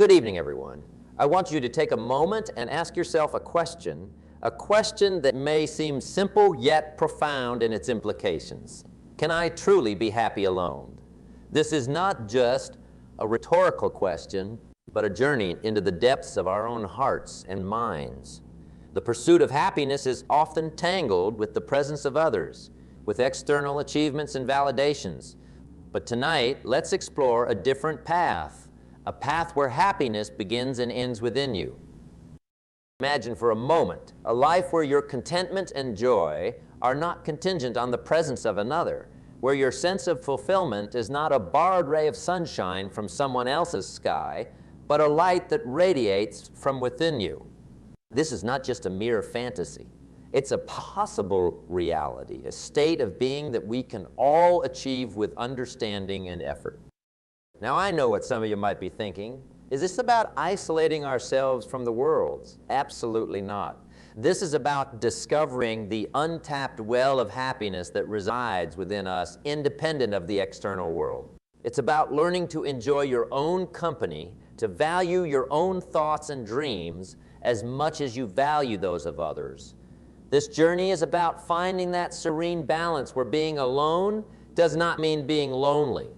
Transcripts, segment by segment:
Good evening, everyone. I want you to take a moment and ask yourself a question that may seem simple yet profound in its implications. Can I truly be happy alone? This is not just a rhetorical question, but a journey into the depths of our own hearts and minds. The pursuit of happiness is often tangled with the presence of others, with external achievements and validations. But tonight, let's explore a different path, a path where happiness begins and ends within you. Imagine for a moment a life where your contentment and joy are not contingent on the presence of another, where your sense of fulfillment is not a borrowed ray of sunshine from someone else's sky, but a light that radiates from within you. This is not just a mere fantasy. It's a possible reality, a state of being that we can all achieve with understanding and effort. Now, I know what some of you might be thinking. Is this about isolating ourselves from the world? Absolutely not. This is about discovering the untapped well of happiness that resides within us, independent of the external world. It's about learning to enjoy your own company, to value your own thoughts and dreams as much as you value those of others. This journey is about finding that serene balance where being alone does not mean being lonely.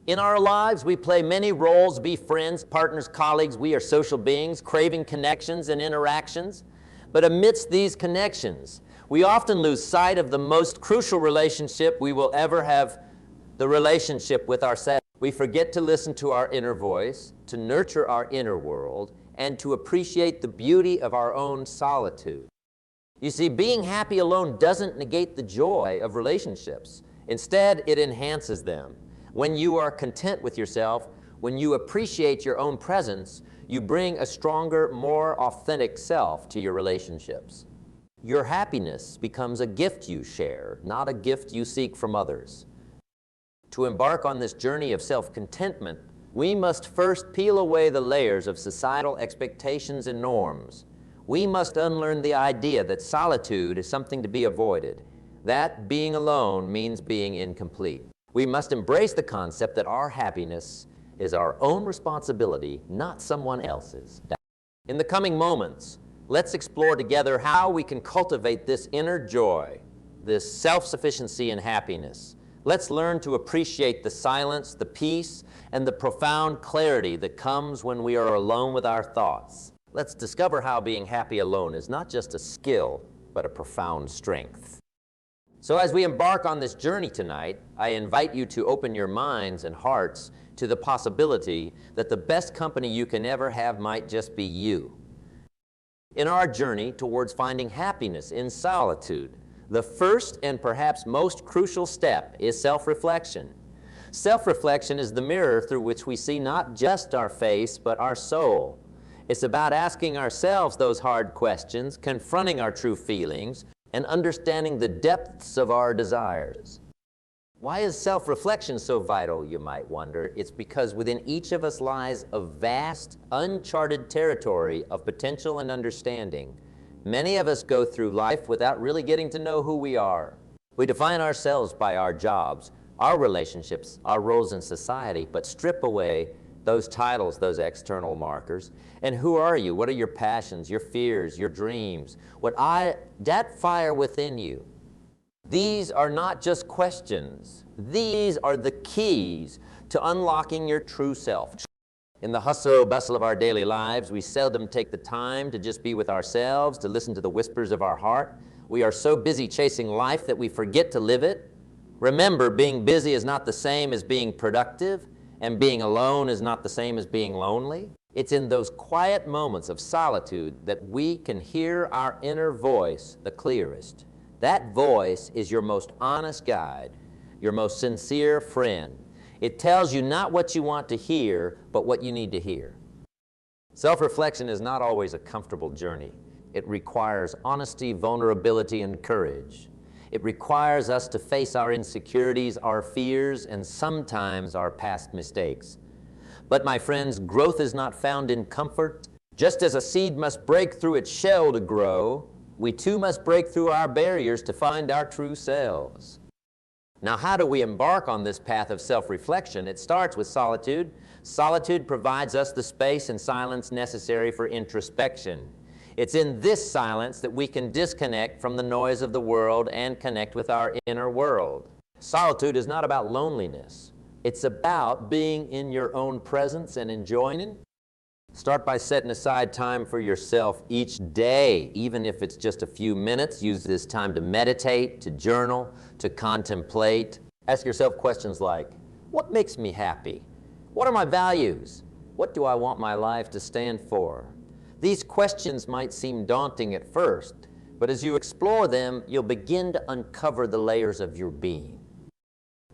In our lives, we play many roles, be friends, partners, colleagues. We are social beings, craving connections and interactions. But amidst these connections, we often lose sight of the most crucial relationship we will ever have, the relationship with ourselves. We forget to listen to our inner voice, to nurture our inner world, and to appreciate the beauty of our own solitude. You see, being happy alone doesn't negate the joy of relationships. Instead, it enhances them. When you are content with yourself, when you appreciate your own presence, you bring a stronger, more authentic self to your relationships. Your happiness becomes a gift you share, not a gift you seek from others. To embark on this journey of self-contentment, we must first peel away the layers of societal expectations and norms. We must unlearn the idea that solitude is something to be avoided, that being alone means being incomplete. We must embrace the concept that our happiness is our own responsibility, not someone else's. In the coming moments, let's explore together how we can cultivate this inner joy, this self-sufficiency and happiness. Let's learn to appreciate the silence, the peace, and the profound clarity that comes when we are alone with our thoughts. Let's discover how being happy alone is not just a skill, but a profound strength. So as we embark on this journey tonight, I invite you to open your minds and hearts to the possibility that the best company you can ever have might just be you. In our journey towards finding happiness in solitude, the first and perhaps most crucial step is self-reflection. Self-reflection is the mirror through which we see not just our face, but our soul. It's about asking ourselves those hard questions, confronting our true feelings, and understanding the depths of our desires. Why is self-reflection so vital, you might wonder? It's because within each of us lies a vast, uncharted territory of potential and understanding. Many of us go through life without really getting to know who we are. We define ourselves by our jobs, our relationships, our roles in society, but strip away those titles, those external markers. And who are you? What are your passions, your fears, your dreams? That fire within you. These are not just questions. These are the keys to unlocking your true self. In the hustle bustle of our daily lives, we seldom take the time to just be with ourselves, to listen to the whispers of our heart. We are so busy chasing life that we forget to live it. Remember, being busy is not the same as being productive, and being alone is not the same as being lonely. It's in those quiet moments of solitude that we can hear our inner voice the clearest. That voice is your most honest guide, your most sincere friend. It tells you not what you want to hear, but what you need to hear. Self-reflection is not always a comfortable journey. It requires honesty, vulnerability, and courage. It requires us to face our insecurities, our fears, and sometimes our past mistakes. But my friends, growth is not found in comfort. Just as a seed must break through its shell to grow, we too must break through our barriers to find our true selves. Now, how do we embark on this path of self-reflection? It starts with solitude. Solitude provides us the space and silence necessary for introspection. It's in this silence that we can disconnect from the noise of the world and connect with our inner world. Solitude is not about loneliness. It's about being in your own presence and enjoying it. Start by setting aside time for yourself each day, even if it's just a few minutes. Use this time to meditate, to journal, to contemplate. Ask yourself questions like, what makes me happy? What are my values? What do I want my life to stand for? These questions might seem daunting at first, but as you explore them, you'll begin to uncover the layers of your being.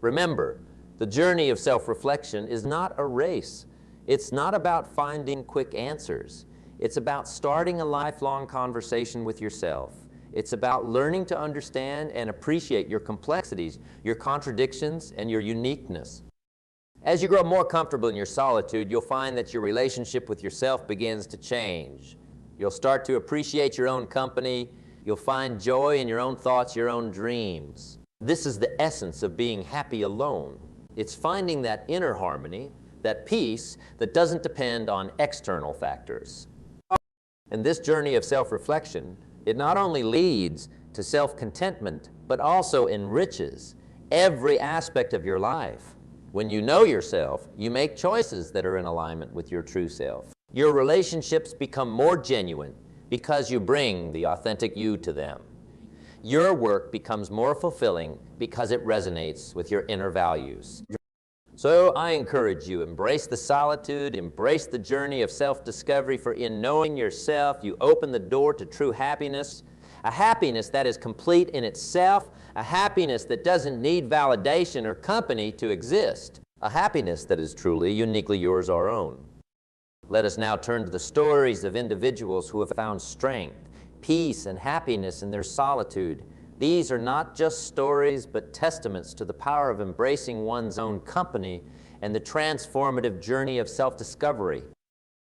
Remember, the journey of self-reflection is not a race. It's not about finding quick answers. It's about starting a lifelong conversation with yourself. It's about learning to understand and appreciate your complexities, your contradictions, and your uniqueness. As you grow more comfortable in your solitude, you'll find that your relationship with yourself begins to change. You'll start to appreciate your own company. You'll find joy in your own thoughts, your own dreams. This is the essence of being happy alone. It's finding that inner harmony, that peace that doesn't depend on external factors. And this journey of self-reflection, it not only leads to self-contentment, but also enriches every aspect of your life. When you know yourself, you make choices that are in alignment with your true self. Your relationships become more genuine because you bring the authentic you to them. Your work becomes more fulfilling because it resonates with your inner values. So I encourage you, embrace the solitude, embrace the journey of self-discovery, for in knowing yourself, you open the door to true happiness, a happiness that is complete in itself, a happiness that doesn't need validation or company to exist, a happiness that is truly, uniquely yours, our own. Let us now turn to the stories of individuals who have found strength, peace, and happiness in their solitude. These are not just stories, but testaments to the power of embracing one's own company and the transformative journey of self-discovery.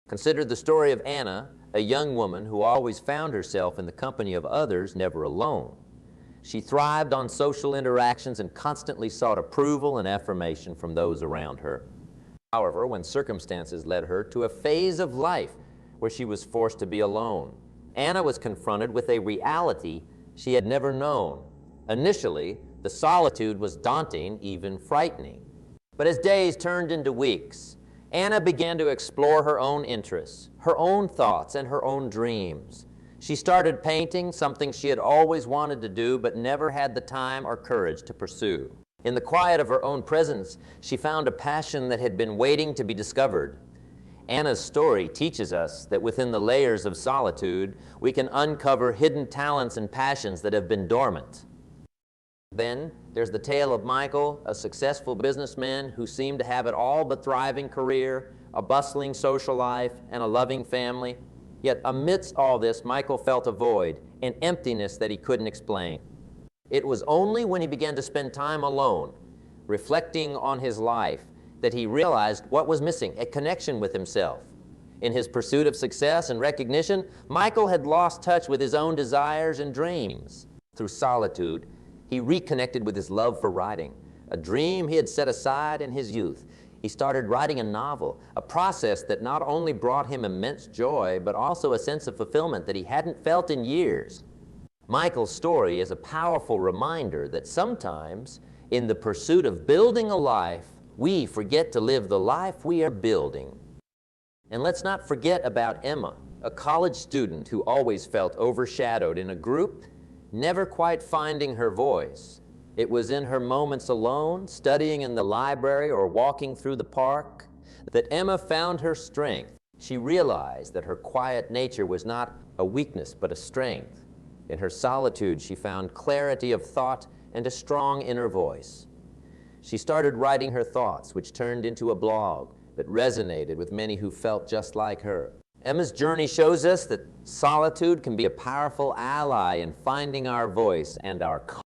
Consider the story of Anna, a young woman who always found herself in the company of others, never alone. She thrived on social interactions and constantly sought approval and affirmation from those around her. However, when circumstances led her to a phase of life where she was forced to be alone, Anna was confronted with a reality she had never known. Initially, the solitude was daunting, even frightening. But as days turned into weeks, Anna began to explore her own interests, her own thoughts, and her own dreams. She started painting, something she had always wanted to do but never had the time or courage to pursue. In the quiet of her own presence, she found a passion that had been waiting to be discovered. Anna's story teaches us that within the layers of solitude, we can uncover hidden talents and passions that have been dormant. Then there's the tale of Michael, a successful businessman who seemed to have it all but thriving career, a bustling social life, and a loving family. Yet amidst all this, Michael felt a void, an emptiness that he couldn't explain. It was only when he began to spend time alone, reflecting on his life, that he realized what was missing, a connection with himself. In his pursuit of success and recognition, Michael had lost touch with his own desires and dreams. Through solitude, he reconnected with his love for writing, a dream he had set aside in his youth. He started writing a novel, a process that not only brought him immense joy, but also a sense of fulfillment that he hadn't felt in years. Michael's story is a powerful reminder that sometimes, in the pursuit of building a life, we forget to live the life we are building. And let's not forget about Emma, a college student who always felt overshadowed in a group, never quite finding her voice. It was in her moments alone, studying in the library or walking through the park, that Emma found her strength. She realized that her quiet nature was not a weakness, but a strength. In her solitude, she found clarity of thought and a strong inner voice. She started writing her thoughts, which turned into a blog that resonated with many who felt just like her. Emma's journey shows us that solitude can be a powerful ally in finding our voice and our calm.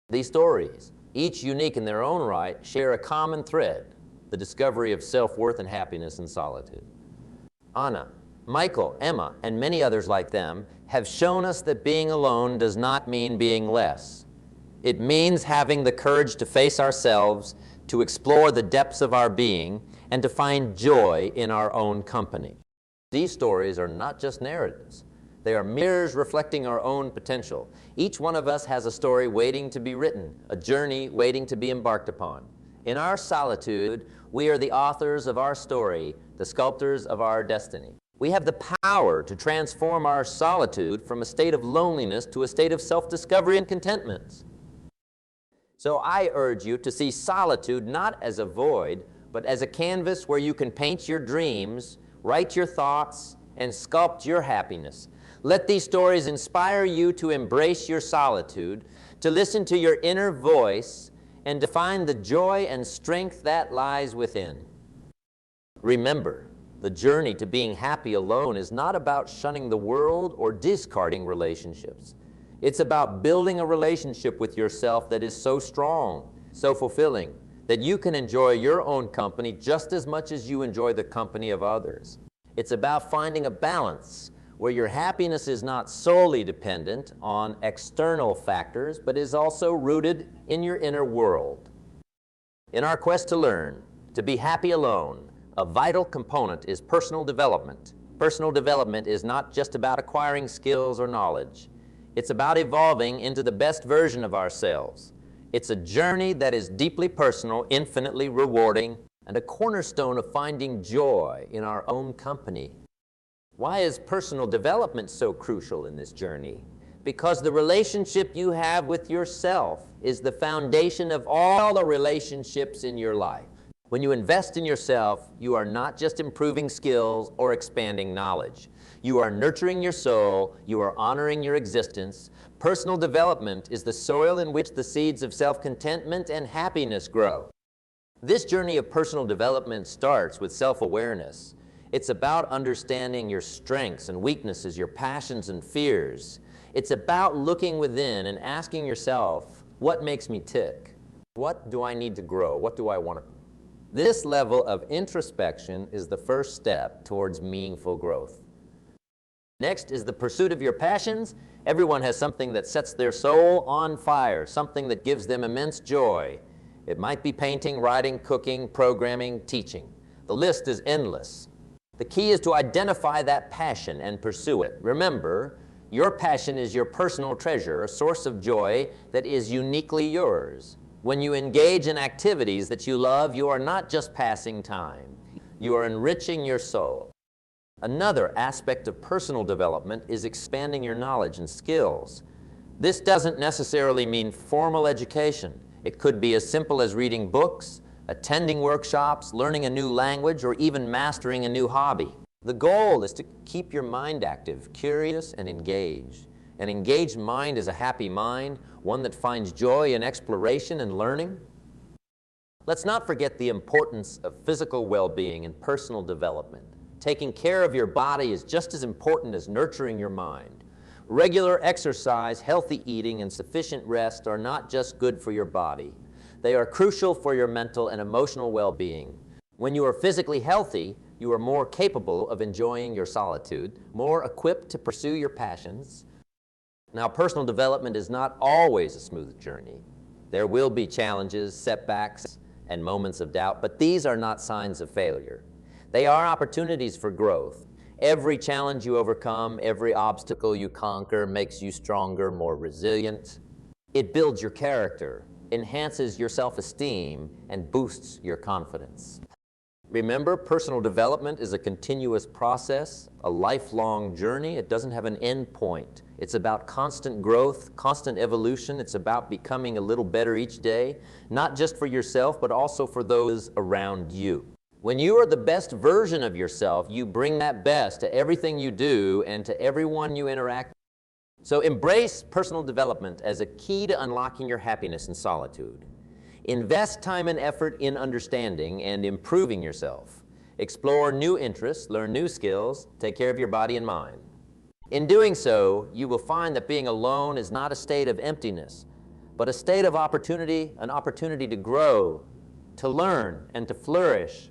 These stories, each unique in their own right, share a common thread, the discovery of self-worth and happiness in solitude. Anna, Michael, Emma, and many others like them have shown us that being alone does not mean being less. It means having the courage to face ourselves, to explore the depths of our being, and to find joy in our own company. These stories are not just narratives. They are mirrors reflecting our own potential. Each one of us has a story waiting to be written, a journey waiting to be embarked upon. In our solitude, we are the authors of our story, the sculptors of our destiny. We have the power to transform our solitude from a state of loneliness to a state of self-discovery and contentment. So I urge you to see solitude not as a void, but as a canvas where you can paint your dreams, write your thoughts, and sculpt your happiness. Let these stories inspire you to embrace your solitude, to listen to your inner voice, and to find the joy and strength that lies within. Remember, the journey to being happy alone is not about shunning the world or discarding relationships. It's about building a relationship with yourself that is so strong, so fulfilling, that you can enjoy your own company just as much as you enjoy the company of others. It's about finding a balance where your happiness is not solely dependent on external factors, but is also rooted in your inner world. In our quest to learn, to be happy alone, a vital component is personal development. Personal development is not just about acquiring skills or knowledge. It's about evolving into the best version of ourselves. It's a journey that is deeply personal, infinitely rewarding, and a cornerstone of finding joy in our own company. Why is personal development so crucial in this journey? Because the relationship you have with yourself is the foundation of all the relationships in your life. When you invest in yourself, you are not just improving skills or expanding knowledge. You are nurturing your soul, you are honoring your existence. Personal development is the soil in which the seeds of self-contentment and happiness grow. This journey of personal development starts with self-awareness. It's about understanding your strengths and weaknesses, your passions and fears. It's about looking within and asking yourself, what makes me tick? What do I need to grow? What do I want to? This level of introspection is the first step towards meaningful growth. Next is the pursuit of your passions. Everyone has something that sets their soul on fire, something that gives them immense joy. It might be painting, writing, cooking, programming, teaching. The list is endless. The key is to identify that passion and pursue it. Remember, your passion is your personal treasure, a source of joy that is uniquely yours. When you engage in activities that you love, you are not just passing time. You are enriching your soul. Another aspect of personal development is expanding your knowledge and skills. This doesn't necessarily mean formal education. It could be as simple as reading books, attending workshops, learning a new language, or even mastering a new hobby. The goal is to keep your mind active, curious, and engaged. An engaged mind is a happy mind, one that finds joy in exploration and learning. Let's not forget the importance of physical well-being and personal development. Taking care of your body is just as important as nurturing your mind. Regular exercise, healthy eating, and sufficient rest are not just good for your body. They are crucial for your mental and emotional well-being. When you are physically healthy, you are more capable of enjoying your solitude, more equipped to pursue your passions. Now, personal development is not always a smooth journey. There will be challenges, setbacks, and moments of doubt, but these are not signs of failure. They are opportunities for growth. Every challenge you overcome, every obstacle you conquer makes you stronger, more resilient. It builds your character, enhances your self-esteem, and boosts your confidence. Remember, personal development is a continuous process, a lifelong journey. It doesn't have an end point. It's about constant growth, constant evolution. It's about becoming a little better each day, not just for yourself, but also for those around you. When you are the best version of yourself, you bring that best to everything you do and to everyone you interact with. So embrace personal development as a key to unlocking your happiness in solitude. Invest time and effort in understanding and improving yourself. Explore new interests, learn new skills, take care of your body and mind. In doing so, you will find that being alone is not a state of emptiness, but a state of opportunity, an opportunity to grow, to learn, and to flourish.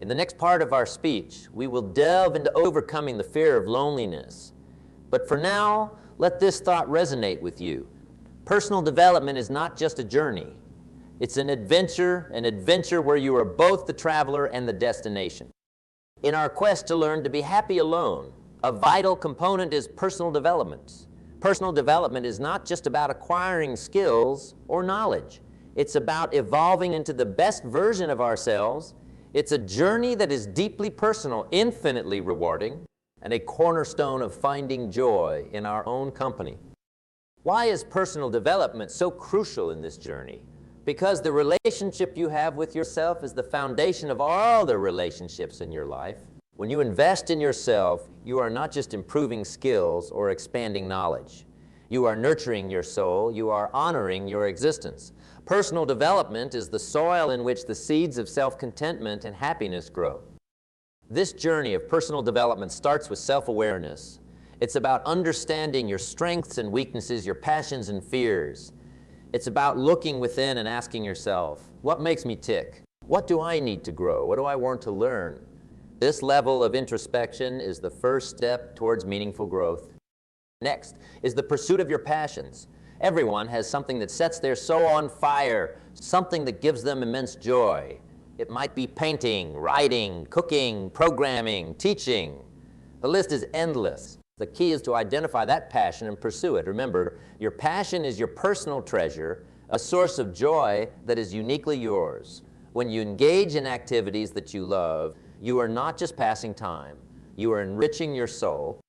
In the next part of our speech, we will delve into overcoming the fear of loneliness. But for now, let this thought resonate with you. Personal development is not just a journey. It's an adventure where you are both the traveler and the destination. In our quest to learn to be happy alone, a vital component is personal development. Personal development is not just about acquiring skills or knowledge. It's about evolving into the best version of ourselves. It's a journey that is deeply personal, infinitely rewarding, and a cornerstone of finding joy in our own company. Why is personal development so crucial in this journey? Because the relationship you have with yourself is the foundation of all the relationships in your life. When you invest in yourself, you are not just improving skills or expanding knowledge. You are nurturing your soul. You are honoring your existence. Personal development is the soil in which the seeds of self-contentment and happiness grow. This journey of personal development starts with self-awareness. It's about understanding your strengths and weaknesses, your passions and fears. It's about looking within and asking yourself, what makes me tick? What do I need to grow? What do I want to learn? This level of introspection is the first step towards meaningful growth. Next is the pursuit of your passions. Everyone has something that sets their soul on fire, something that gives them immense joy. It might be painting, writing, cooking, programming, teaching. The list is endless. The key is to identify that passion and pursue it. Remember, your passion is your personal treasure, a source of joy that is uniquely yours. When you engage in activities that you love, you are not just passing time. You are enriching your soul.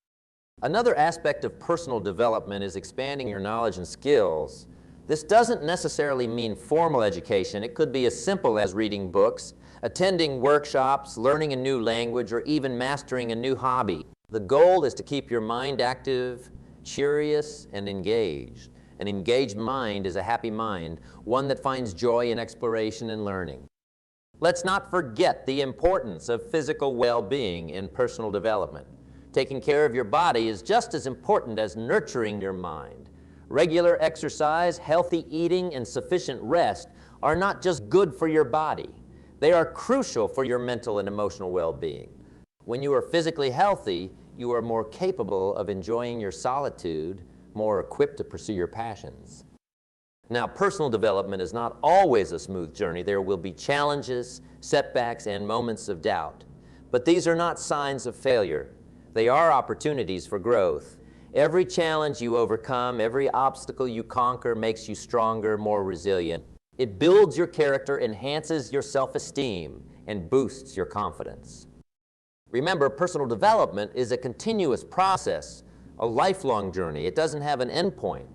Another aspect of personal development is expanding your knowledge and skills. This doesn't necessarily mean formal education. It could be as simple as reading books, attending workshops, learning a new language, or even mastering a new hobby. The goal is to keep your mind active, curious, and engaged. An engaged mind is a happy mind, one that finds joy in exploration and learning. Let's not forget the importance of physical well-being in personal development. Taking care of your body is just as important as nurturing your mind. Regular exercise, healthy eating, and sufficient rest are not just good for your body. They are crucial for your mental and emotional well-being. When you are physically healthy, you are more capable of enjoying your solitude, more equipped to pursue your passions. Now, personal development is not always a smooth journey. There will be challenges, setbacks, and moments of doubt. But these are not signs of failure. They are opportunities for growth. Every challenge you overcome, every obstacle you conquer makes you stronger, more resilient. It builds your character, enhances your self-esteem, and boosts your confidence. Remember, personal development is a continuous process, a lifelong journey. It doesn't have an end point.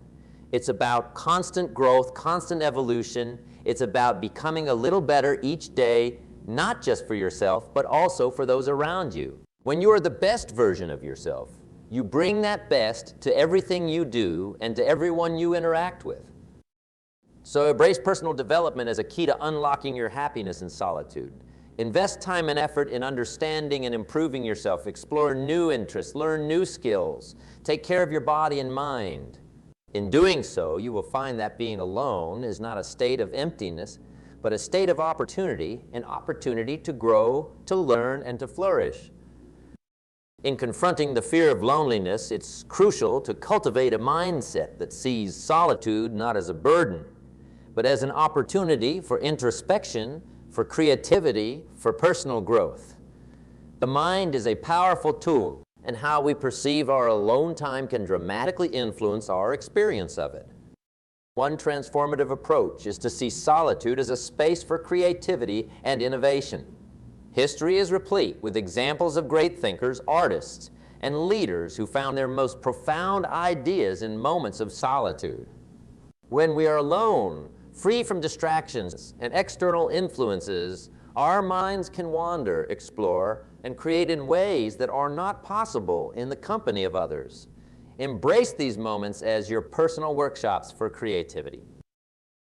It's about constant growth, constant evolution. It's about becoming a little better each day, not just for yourself, but also for those around you. When you are the best version of yourself, you bring that best to everything you do and to everyone you interact with. So embrace personal development as a key to unlocking your happiness in solitude. Invest time and effort in understanding and improving yourself. Explore new interests, learn new skills, take care of your body and mind. In doing so, you will find that being alone is not a state of emptiness, but a state of opportunity, an opportunity to grow, to learn, and to flourish. In confronting the fear of loneliness, it's crucial to cultivate a mindset that sees solitude not as a burden, but as an opportunity for introspection, for creativity, for personal growth. The mind is a powerful tool, and how we perceive our alone time can dramatically influence our experience of it. One transformative approach is to see solitude as a space for creativity and innovation. History is replete with examples of great thinkers, artists, and leaders who found their most profound ideas in moments of solitude. When we are alone, free from distractions and external influences, our minds can wander, explore, and create in ways that are not possible in the company of others. Embrace these moments as your personal workshops for creativity.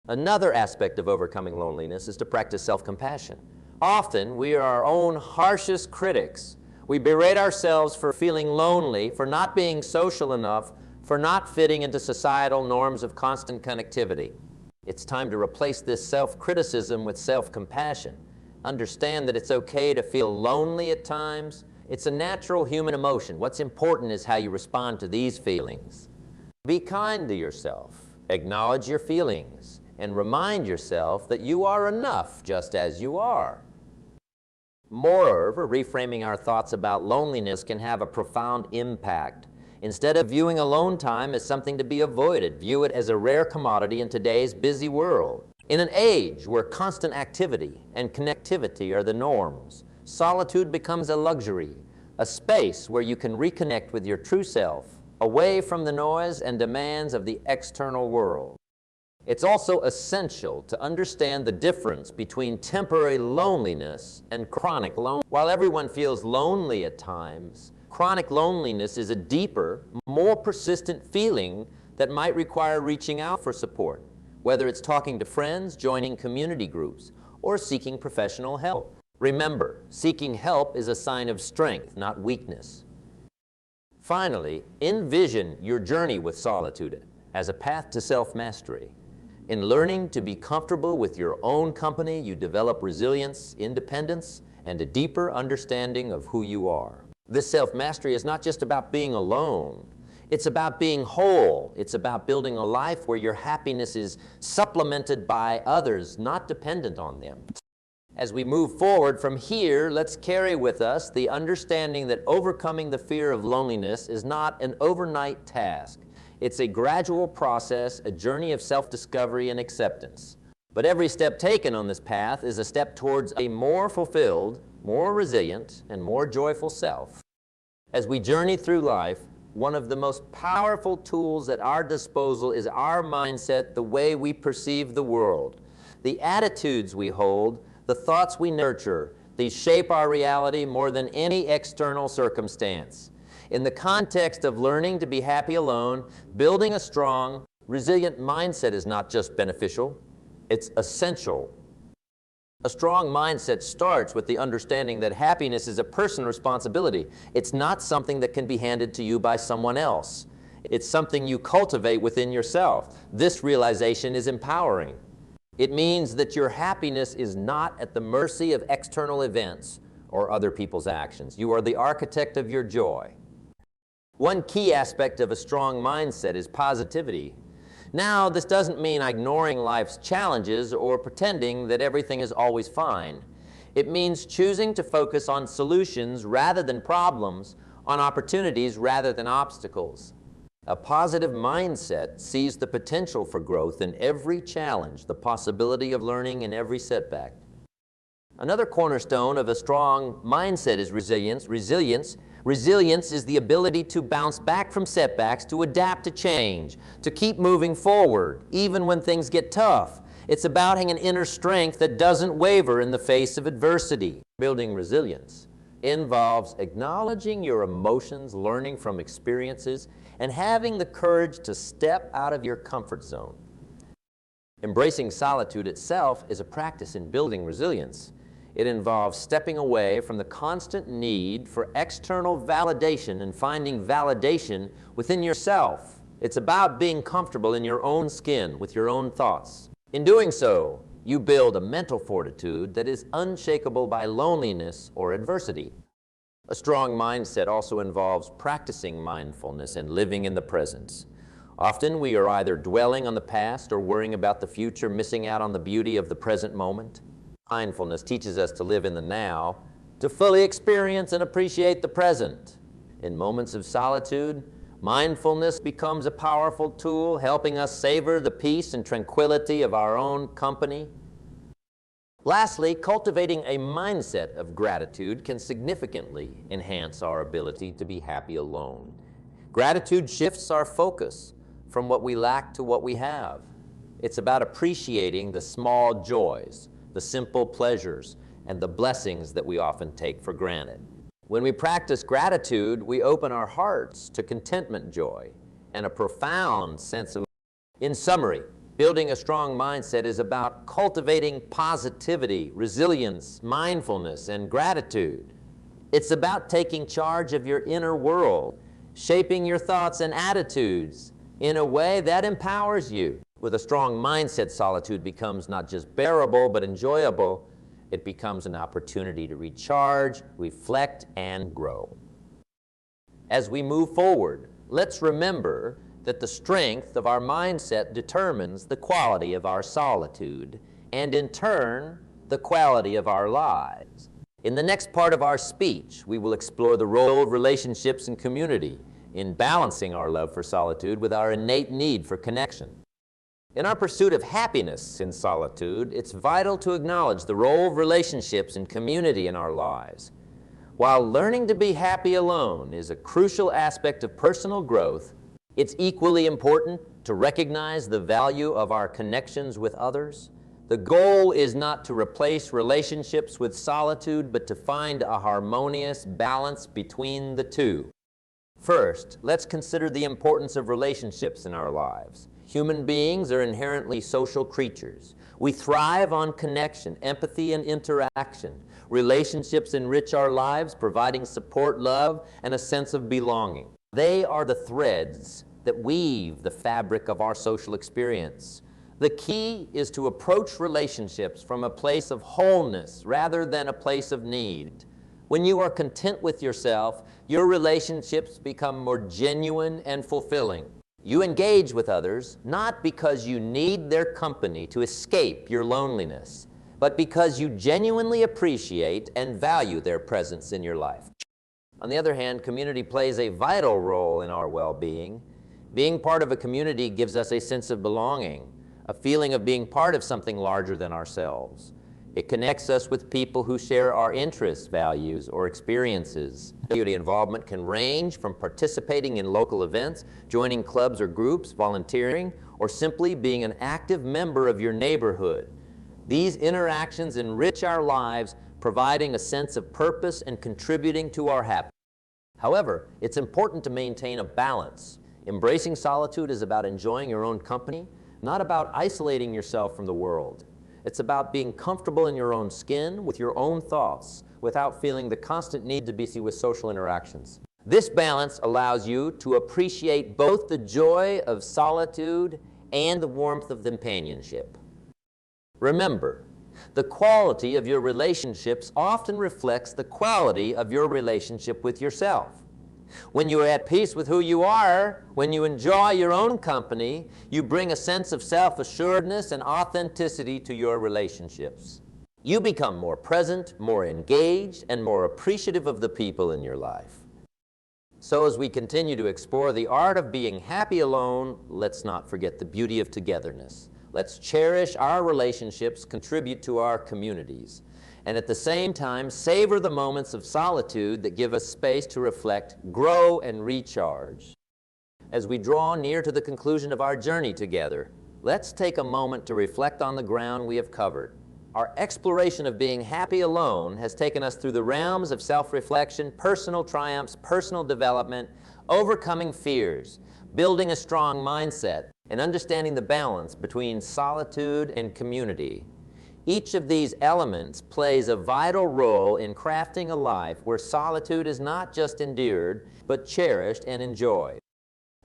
Another aspect of overcoming loneliness is to practice self-compassion. Often, we are our own harshest critics. We berate ourselves for feeling lonely, for not being social enough, for not fitting into societal norms of constant connectivity. It's time to replace this self-criticism with self-compassion. Understand that it's okay to feel lonely at times. It's a natural human emotion. What's important is how you respond to these feelings. Be kind to yourself. Acknowledge your feelings. and remind yourself that you are enough just as you are. Moreover, reframing our thoughts about loneliness can have a profound impact. Instead of viewing alone time as something to be avoided, view it as a rare commodity in today's busy world. In an age where constant activity and connectivity are the norms, solitude becomes a luxury, a space where you can reconnect with your true self, away from the noise and demands of the external world. It's also essential to understand the difference between temporary loneliness and chronic loneliness. While everyone feels lonely at times, chronic loneliness is a deeper, more persistent feeling that might require reaching out for support, whether it's talking to friends, joining community groups, or seeking professional help. Remember, seeking help is a sign of strength, not weakness. Finally, envision your journey with solitude as a path to self-mastery. In learning to be comfortable with your own company, you develop resilience, independence, and a deeper understanding of who you are. This self-mastery is not just about being alone. It's about being whole. It's about building a life where your happiness is supplemented by others, not dependent on them. As we move forward from here, let's carry with us the understanding that overcoming the fear of loneliness is not an overnight task. It's a gradual process, a journey of self-discovery and acceptance. But every step taken on this path is a step towards a more fulfilled, more resilient, and more joyful self. As we journey through life, one of the most powerful tools at our disposal is our mindset, the way we perceive the world. The attitudes we hold, the thoughts we nurture, these shape our reality more than any external circumstance. In the context of learning to be happy alone, building a strong, resilient mindset is not just beneficial, it's essential. A strong mindset starts with the understanding that happiness is a personal responsibility. It's not something that can be handed to you by someone else. It's something you cultivate within yourself. This realization is empowering. It means that your happiness is not at the mercy of external events or other people's actions. You are the architect of your joy. One key aspect of a strong mindset is positivity. Now, this doesn't mean ignoring life's challenges or pretending that everything is always fine. It means choosing to focus on solutions rather than problems, on opportunities rather than obstacles. A positive mindset sees the potential for growth in every challenge, the possibility of learning in every setback. Another cornerstone of a strong mindset is resilience. Resilience is the ability to bounce back from setbacks, to adapt to change, to keep moving forward, even when things get tough. It's about having an inner strength that doesn't waver in the face of adversity. Building resilience involves acknowledging your emotions, learning from experiences, and having the courage to step out of your comfort zone. Embracing solitude itself is a practice in building resilience. It involves stepping away from the constant need for external validation and finding validation within yourself. It's about being comfortable in your own skin with your own thoughts. In doing so, you build a mental fortitude that is unshakable by loneliness or adversity. A strong mindset also involves practicing mindfulness and living in the present. Often we are either dwelling on the past or worrying about the future, missing out on the beauty of the present moment. Mindfulness teaches us to live in the now, to fully experience and appreciate the present. In moments of solitude, mindfulness becomes a powerful tool, helping us savor the peace and tranquility of our own company. Lastly, cultivating a mindset of gratitude can significantly enhance our ability to be happy alone. Gratitude shifts our focus from what we lack to what we have. It's about appreciating the small joys, the simple pleasures, and the blessings that we often take for granted. When we practice gratitude, we open our hearts to contentment, joy, and a profound sense of. In summary, building a strong mindset is about cultivating positivity, resilience, mindfulness, and gratitude. It's about taking charge of your inner world, shaping your thoughts and attitudes in a way that empowers you. With a strong mindset, solitude becomes not just bearable, but enjoyable. It becomes an opportunity to recharge, reflect, and grow. As we move forward, let's remember that the strength of our mindset determines the quality of our solitude, and in turn, the quality of our lives. In the next part of our speech, we will explore the role of relationships and community in balancing our love for solitude with our innate need for connection. In our pursuit of happiness in solitude, it's vital to acknowledge the role of relationships and community in our lives. While learning to be happy alone is a crucial aspect of personal growth, it's equally important to recognize the value of our connections with others. The goal is not to replace relationships with solitude, but to find a harmonious balance between the two. First, let's consider the importance of relationships in our lives. Human beings are inherently social creatures. We thrive on connection, empathy, and interaction. Relationships enrich our lives, providing support, love, and a sense of belonging. They are the threads that weave the fabric of our social experience. The key is to approach relationships from a place of wholeness rather than a place of need. When you are content with yourself, your relationships become more genuine and fulfilling. You engage with others not because you need their company to escape your loneliness, but because you genuinely appreciate and value their presence in your life. On the other hand, community plays a vital role in our well-being. Being part of a community gives us a sense of belonging, a feeling of being part of something larger than ourselves. It connects us with people who share our interests, values, or experiences. Community involvement can range from participating in local events, joining clubs or groups, volunteering, or simply being an active member of your neighborhood. These interactions enrich our lives, providing a sense of purpose and contributing to our happiness. However, it's important to maintain a balance. Embracing solitude is about enjoying your own company, not about isolating yourself from the world. It's about being comfortable in your own skin with your own thoughts without feeling the constant need to be with social interactions. This balance allows you to appreciate both the joy of solitude and the warmth of companionship. Remember, the quality of your relationships often reflects the quality of your relationship with yourself. When you are at peace with who you are, when you enjoy your own company, you bring a sense of self-assuredness and authenticity to your relationships. You become more present, more engaged, and more appreciative of the people in your life. So as we continue to explore the art of being happy alone, let's not forget the beauty of togetherness. Let's cherish our relationships, contribute to our communities, and at the same time savor the moments of solitude that give us space to reflect, grow, and recharge. As we draw near to the conclusion of our journey together, let's take a moment to reflect on the ground we have covered. Our exploration of being happy alone has taken us through the realms of self-reflection, personal triumphs, personal development, overcoming fears, building a strong mindset, and understanding the balance between solitude and community. Each of these elements plays a vital role in crafting a life where solitude is not just endured, but cherished and enjoyed.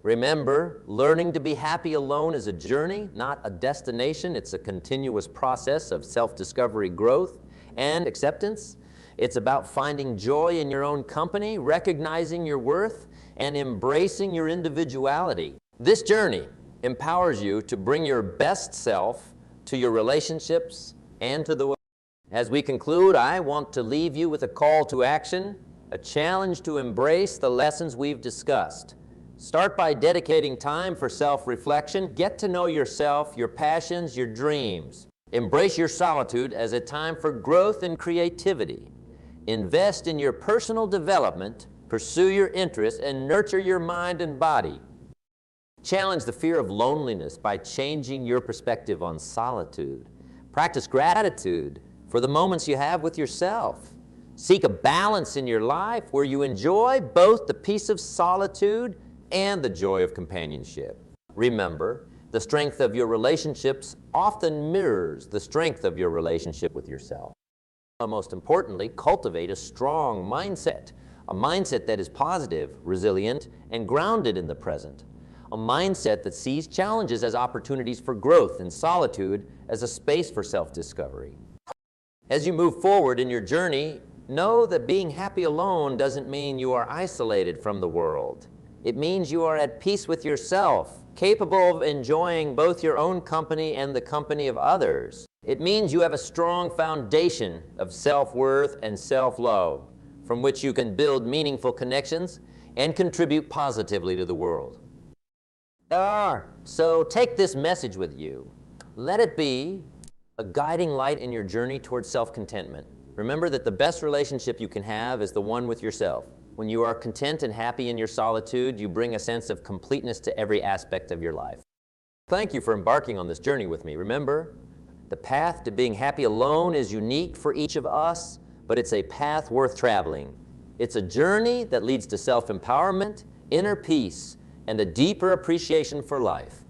Remember, learning to be happy alone is a journey, not a destination. It's a continuous process of self-discovery, growth, and acceptance. It's about finding joy in your own company, recognizing your worth, and embracing your individuality. This journey empowers you to bring your best self to your relationships and to the world. As we conclude, I want to leave you with a call to action, a challenge to embrace the lessons we've discussed. Start by dedicating time for self-reflection. Get to know yourself, your passions, your dreams. Embrace your solitude as a time for growth and creativity. Invest in your personal development, pursue your interests, and nurture your mind and body. Challenge the fear of loneliness by changing your perspective on solitude. Practice gratitude for the moments you have with yourself. Seek a balance in your life where you enjoy both the peace of solitude and the joy of companionship. Remember, the strength of your relationships often mirrors the strength of your relationship with yourself. Most importantly, cultivate a strong mindset, a mindset that is positive, resilient, and grounded in the present. A mindset that sees challenges as opportunities for growth and solitude as a space for self-discovery. As you move forward in your journey, know that being happy alone doesn't mean you are isolated from the world. It means you are at peace with yourself, capable of enjoying both your own company and the company of others. It means you have a strong foundation of self-worth and self-love from which you can build meaningful connections and contribute positively to the world. So take this message with you. Let it be a guiding light in your journey towards self-contentment. Remember that the best relationship you can have is the one with yourself. When you are content and happy in your solitude, you bring a sense of completeness to every aspect of your life. Thank you for embarking on this journey with me. Remember, the path to being happy alone is unique for each of us, but it's a path worth traveling. It's a journey that leads to self-empowerment, inner peace, and a deeper appreciation for life.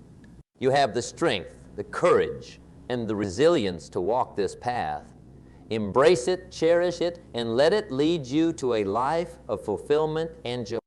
You have the strength, the courage, and the resilience to walk this path. Embrace it, cherish it, and let it lead you to a life of fulfillment and joy.